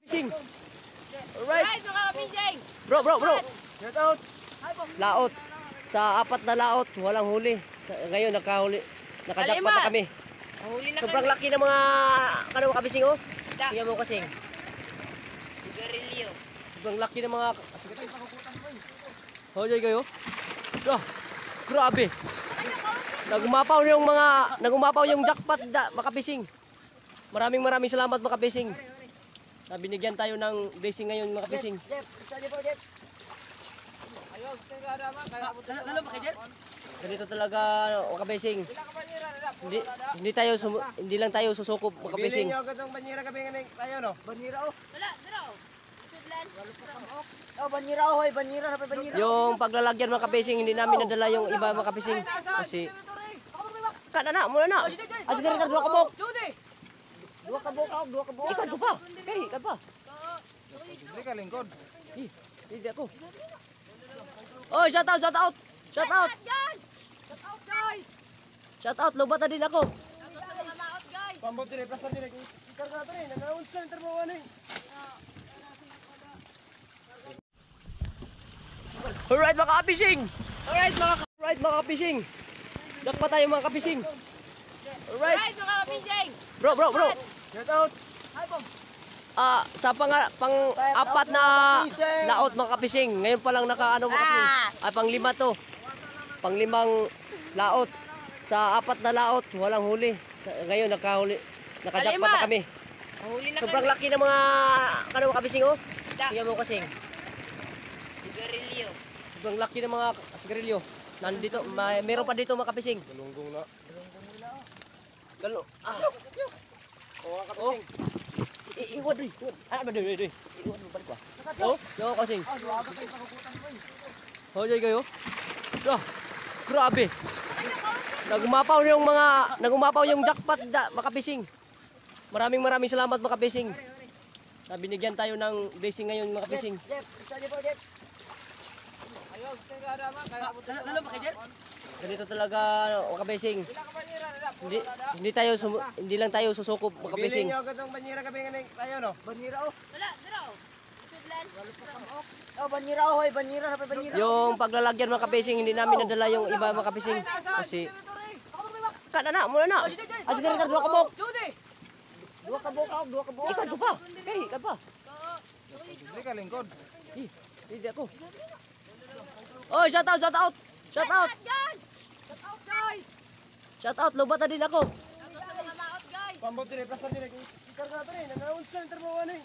Fishing. Alright. Alright, mga kapinjeng. Bro. Get out! Laot. Sa 4 na laot, walang huli. Ngayon nakajakpat na kami. Nahuli na Sobrang kami. laki ng mga kabising oh. Tingnan mo kasing. Sigarilyo. Sobrang laki ng mga Hoy kayo. Grabe. Nagumapaw yung jackpot makabising. Maraming salamat makabising. Binigyan tayo ng blessing ngayon makabising. Ganito talaga makabising. Hindi lang tayo susukop makabising. Bilhin nyo agad ang banyera gabi nga tayo, no? Banyera oh. Wala, daraw. Sudlan. Oh, banyera oh, hoy, banyera, napay banyera. Yung paglalagyan makabising, hindi namin nadala yung iba makabising. Kasi kana muna na. At gari ka dua kabok. Dua ka buka. Ikaw ko pa. Kay ka pa. Hindi ka lingkod. Hindi ako. Oh, shout out. Guys! Shout out, guys! Shout out, lobat na din ako. Shout out sa mga maot, guys! Pambot din, plasan din. Ikar ka ito rin. Nanounce sa intermo ano eh. Alright mga kabising. Alright mga kabising. Dakpa tayo mga kabising. Alright. Alright, mga kapinjeng. Bro. Get out! Sa pang-4 na laot mga kapising. Ngayon pa lang nakaano mga kapising. Ay pang-5 to. Pang-5 laot. Sa 4 na laot, walang huli. Ngayon nakajakpat na kami. Nahuli na Sobrang kami. laki ng mga kabising oh. Tingnan mo kasing. Sigarilyo. Sobrang laki ng mga sigarilyo. Nandito, meron pa dito mga kapising. Galunggong na. Galo. Oo, Oh. kapising. Iwan doy. Ano ba doy? Iwan mo balik ba? Oh, yo kasing. Hoy kayo. Grabe. Nagumapaw yung jackpot makabising. Maraming salamat makabising. Binigyan tayo ng blessing ngayon makabising. Ganito talaga makabising. Hindi lang tayo susukop Bilhin makabising. nyo agad ang banyera gabi nga tayo, no? Banyera oh. Wala, daraw. Sudlan. Oh, banyera oh, hoy, banyera, napay banyera. Yung paglalagyan makabising, hindi namin nadala yung iba makabising. Kasi kana muna na. At gari ka dua kabok. Dua ka buka. Ikaw ko pa. Kay ka pa. Hindi ka lingkod. Hindi ako. Oh, shout out. Shout out, guys! Shout out, guys! Shout out, lobat na din ako. Shout out sa mga maot, guys! Pambot din, plasan din. Ikar ka ito rin. Nanounce sa intermo ano eh.